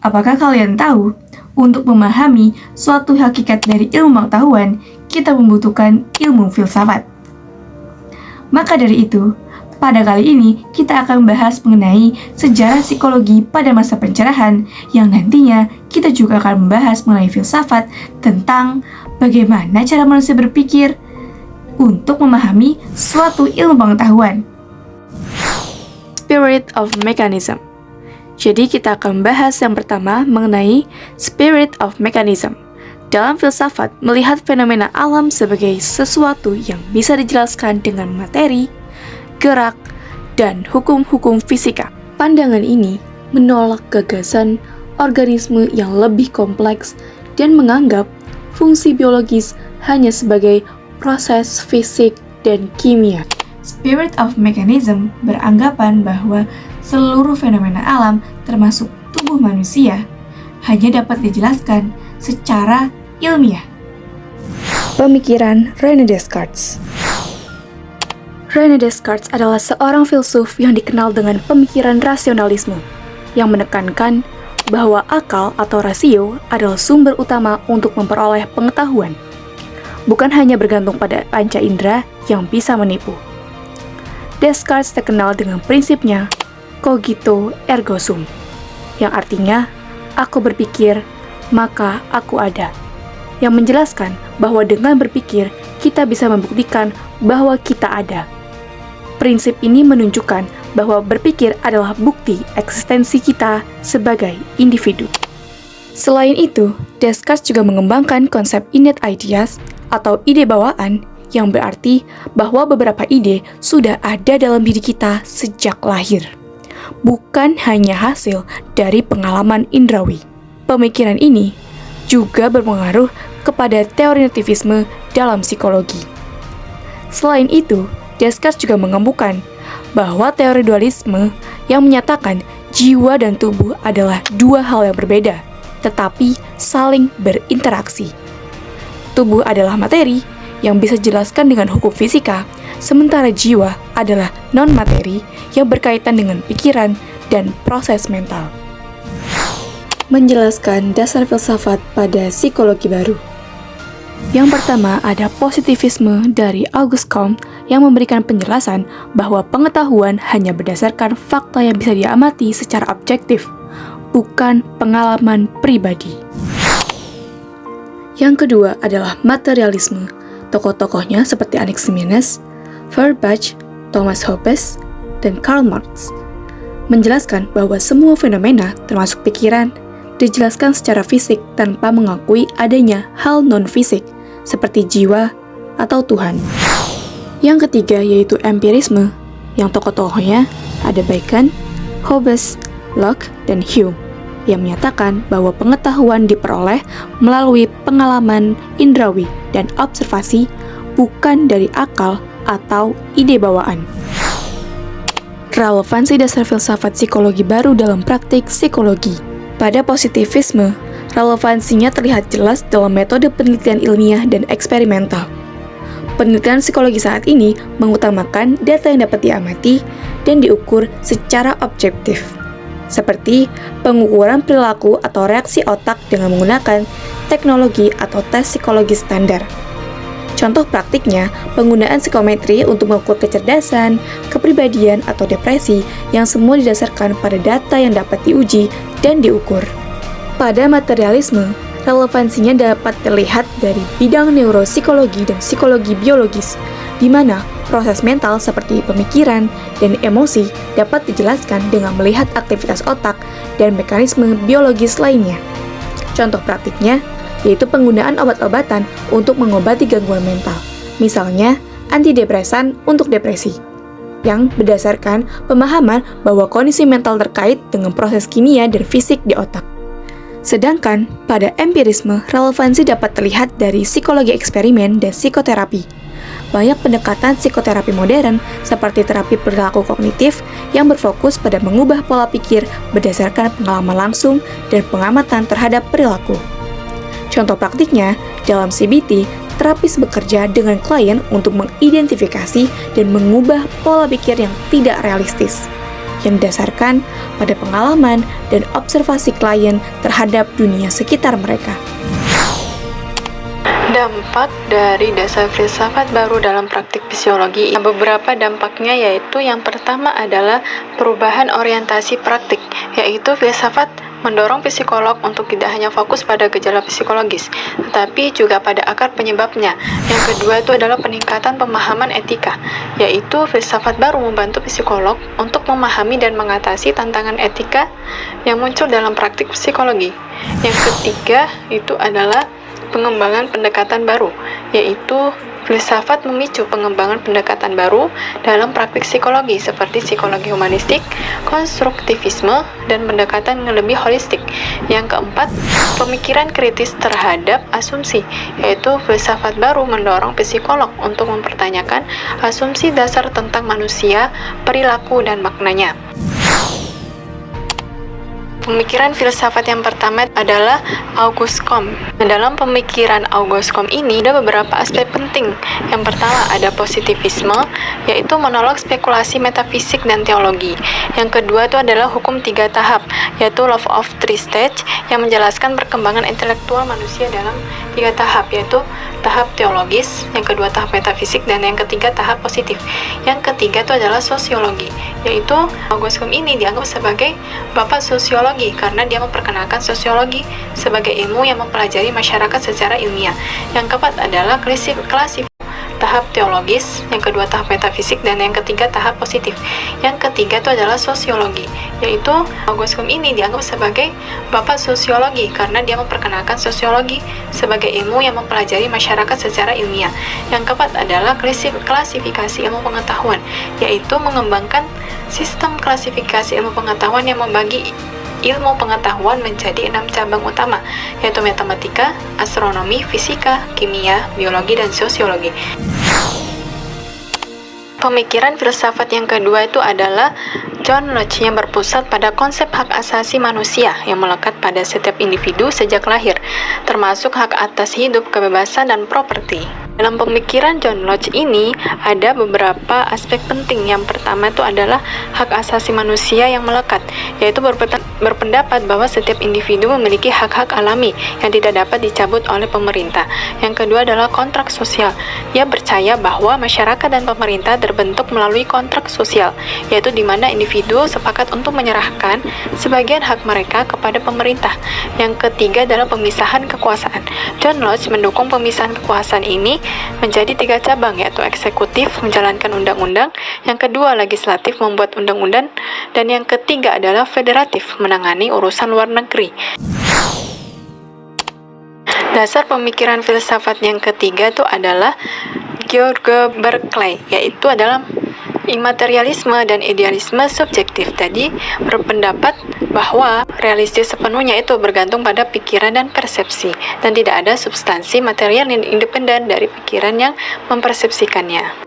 Apakah kalian tahu, untuk memahami suatu hakikat dari ilmu pengetahuan, kita membutuhkan ilmu filsafat. Maka dari itu, pada kali ini kita akan membahas mengenai sejarah psikologi pada masa pencerahan, yang nantinya kita juga akan membahas mengenai filsafat tentang bagaimana cara manusia berpikir untuk memahami suatu ilmu pengetahuan. Spirit of Mechanism. Jadi kita akan membahas yang pertama mengenai Spirit of Mechanism. Dalam filsafat, melihat fenomena alam sebagai sesuatu yang bisa dijelaskan dengan materi, gerak, dan hukum-hukum fisika. Pandangan ini menolak gagasan organisme yang lebih kompleks dan menganggap fungsi biologis hanya sebagai proses fisik dan kimia. Spirit of Mechanism beranggapan bahwa seluruh fenomena alam, termasuk tubuh manusia, hanya dapat dijelaskan secara ilmiah. Pemikiran René Descartes. René Descartes adalah seorang filsuf yang dikenal dengan pemikiran rasionalisme, yang menekankan bahwa akal atau rasio adalah sumber utama untuk memperoleh pengetahuan, bukan hanya bergantung pada panca indera yang bisa menipu. Descartes terkenal dengan prinsipnya cogito ergo sum, yang artinya aku berpikir, maka aku ada, yang menjelaskan bahwa dengan berpikir kita bisa membuktikan bahwa kita ada. Prinsip ini menunjukkan bahwa berpikir adalah bukti eksistensi kita sebagai individu. Selain itu, Descartes juga mengembangkan konsep innate ideas atau ide bawaan, yang berarti bahwa beberapa ide sudah ada dalam diri kita sejak lahir, bukan hanya hasil dari pengalaman indrawi. Pemikiran ini juga berpengaruh kepada teori nativisme dalam psikologi. Selain itu, Descartes juga mengemukakan bahwa teori dualisme yang menyatakan jiwa dan tubuh adalah dua hal yang berbeda, tetapi saling berinteraksi. Tubuh adalah materi yang bisa dijelaskan dengan hukum fisika, sementara jiwa adalah non-materi yang berkaitan dengan pikiran dan proses mental. Menjelaskan dasar filsafat pada psikologi baru. Yang pertama ada positivisme dari Auguste Comte yang memberikan penjelasan bahwa pengetahuan hanya berdasarkan fakta yang bisa diamati secara objektif, bukan pengalaman pribadi. Yang kedua adalah materialisme. Tokoh-tokohnya seperti Anaximenes, Feuerbach, Thomas Hobbes, dan Karl Marx menjelaskan bahwa semua fenomena, termasuk pikiran, dijelaskan secara fisik tanpa mengakui adanya hal non-fisik seperti jiwa atau Tuhan. Yang ketiga yaitu empirisme, yang tokoh-tokohnya ada Bacon, Hobbes, Locke, dan Hume, yang menyatakan bahwa pengetahuan diperoleh melalui pengalaman indrawi dan observasi, bukan dari akal atau ide bawaan. Relevansi dasar filsafat psikologi baru dalam praktik psikologi. Pada positivisme, relevansinya terlihat jelas dalam metode penelitian ilmiah dan eksperimental. Penelitian psikologi saat ini mengutamakan data yang dapat diamati dan diukur secara objektif, seperti pengukuran perilaku atau reaksi otak dengan menggunakan teknologi atau tes psikologi standar. Contoh praktiknya, penggunaan psikometri untuk mengukur kecerdasan, kepribadian, atau depresi yang semua didasarkan pada data yang dapat diuji dan diukur. Pada materialisme, relevansinya dapat terlihat dari bidang neuropsikologi dan psikologi biologis, di mana proses mental seperti pemikiran dan emosi dapat dijelaskan dengan melihat aktivitas otak dan mekanisme biologis lainnya. Contoh praktiknya yaitu penggunaan obat-obatan untuk mengobati gangguan mental, misalnya antidepresan untuk depresi, yang berdasarkan pemahaman bahwa kondisi mental terkait dengan proses kimia dan fisik di otak. Sedangkan pada empirisme, relevansi dapat terlihat dari psikologi eksperimen dan psikoterapi. banyak pendekatan psikoterapi modern seperti terapi perilaku kognitif yang berfokus pada mengubah pola pikir berdasarkan pengalaman langsung dan pengamatan terhadap perilaku. Contoh praktiknya, dalam CBT, terapis bekerja dengan klien untuk mengidentifikasi dan mengubah pola pikir yang tidak realistis, yang didasarkan pada pengalaman dan observasi klien terhadap dunia sekitar mereka. Dampak dari dasar filsafat baru dalam praktik fisiologi. Beberapa dampaknya yaitu yang pertama adalah perubahan orientasi praktik, yaitu filsafat mendorong psikolog untuk tidak hanya fokus pada gejala psikologis, tetapi juga pada akar penyebabnya. Yang kedua itu adalah peningkatan pemahaman etika, yaitu filsafat baru membantu psikolog untuk memahami dan mengatasi tantangan etika yang muncul dalam praktik psikologi. Yang ketiga itu adalah pengembangan pendekatan baru, yaitu filsafat memicu pengembangan pendekatan baru dalam praktik psikologi seperti psikologi humanistik, konstruktivisme, dan pendekatan yang lebih holistik. Yang keempat, pemikiran kritis terhadap asumsi, yaitu filsafat baru mendorong psikolog untuk mempertanyakan asumsi dasar tentang manusia, perilaku, dan maknanya. Pemikiran filsafat yang pertama adalah Auguste Comte. Dalam pemikiran Auguste Comte ini ada beberapa aspek penting. Yang pertama ada positivisme, yaitu menolak spekulasi metafisik dan teologi. Yang kedua itu adalah hukum 3 tahap, yaitu Law of Three Stages, yang menjelaskan perkembangan intelektual manusia dalam 3 tahap, yaitu tahap teologis, yang kedua tahap metafisik, dan yang ketiga tahap positif. Yang ketiga itu adalah sosiologi, yaitu Auguste Comte ini dianggap sebagai bapak sosiologi karena dia memperkenalkan sosiologi sebagai ilmu yang mempelajari masyarakat secara ilmiah. Yang keempat adalah klasif tahap teologis, yang kedua tahap metafisik, dan yang ketiga tahap positif. Yang ketiga itu adalah sosiologi, yaitu Auguste Comte ini dianggap sebagai bapak sosiologi karena dia memperkenalkan sosiologi sebagai ilmu yang mempelajari masyarakat secara ilmiah. Yang keempat adalah klasifikasi ilmu pengetahuan, yaitu mengembangkan sistem klasifikasi ilmu pengetahuan yang membagi ilmu pengetahuan menjadi 6 cabang utama, yaitu matematika, astronomi, fisika, kimia, biologi, dan sosiologi. Pemikiran filsafat yang kedua itu adalah John Locke yang berpusat pada konsep hak asasi manusia yang melekat pada setiap individu sejak lahir, termasuk hak atas hidup, kebebasan, dan properti. Dalam pemikiran John Locke ini ada beberapa aspek penting. Yang pertama itu adalah hak asasi manusia yang melekat, yaitu berpendapat bahwa setiap individu memiliki hak-hak alami yang tidak dapat dicabut oleh pemerintah. Yang kedua adalah kontrak sosial. Ia percaya bahwa masyarakat dan pemerintah terbentuk melalui kontrak sosial, yaitu di mana individu sepakat untuk menyerahkan sebagian hak mereka kepada pemerintah. Yang ketiga adalah pemisahan kekuasaan. John Locke mendukung pemisahan kekuasaan ini menjadi 3 cabang, yaitu eksekutif menjalankan undang-undang, yang kedua legislatif membuat undang-undang, dan yang ketiga adalah federatif menangani urusan luar negeri. Dasar pemikiran filsafat yang ketiga itu adalah George Berkeley, yaitu adalah imaterialisme dan idealisme subjektif. Tadi berpendapat bahwa realistis sepenuhnya itu bergantung pada pikiran dan persepsi, dan tidak ada substansi material yang independen dari pikiran yang mempersepsikannya.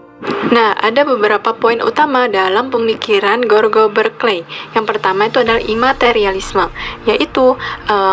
Nah, ada beberapa poin utama dalam pemikiran George Berkeley. Yang pertama itu adalah imaterialisme, yaitu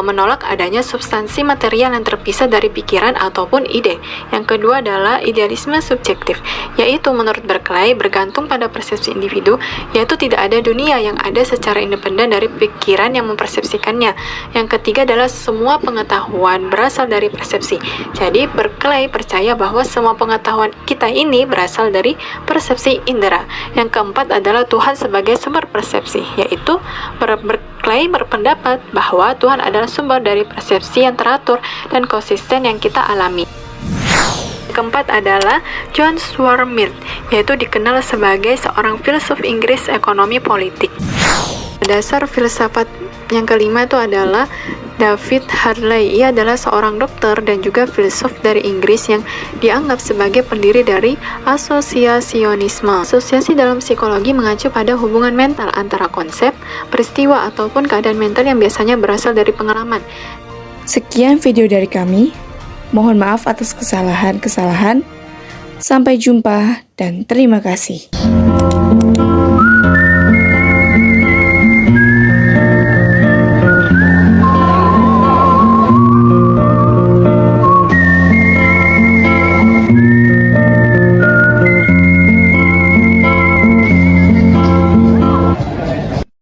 menolak adanya substansi material yang terpisah dari pikiran ataupun ide. Yang kedua adalah idealisme subjektif, yaitu menurut Berkeley bergantung pada persepsi individu, yaitu tidak ada dunia yang ada secara independen dari pikiran yang mempersepsikannya. Yang ketiga adalah semua pengetahuan berasal dari persepsi. Jadi Berkeley percaya bahwa semua pengetahuan kita ini berasal dari persepsi indera. Yang keempat adalah Tuhan sebagai sumber persepsi, yaitu Berkeley berpendapat bahwa Tuhan adalah sumber dari persepsi yang teratur dan konsisten yang kita alami. Keempat adalah John Stuart Mill, yaitu dikenal sebagai seorang filsuf Inggris ekonomi politik. Dasar filsafat yang kelima itu adalah David Hartley. Ia adalah seorang dokter dan juga filsuf dari Inggris yang dianggap sebagai pendiri dari asosiasionisme. Asosiasi dalam psikologi mengacu pada hubungan mental antara konsep, peristiwa, ataupun keadaan mental yang biasanya berasal dari pengalaman. Sekian video dari kami. Mohon maaf atas kesalahan-kesalahan. Sampai jumpa dan terima kasih.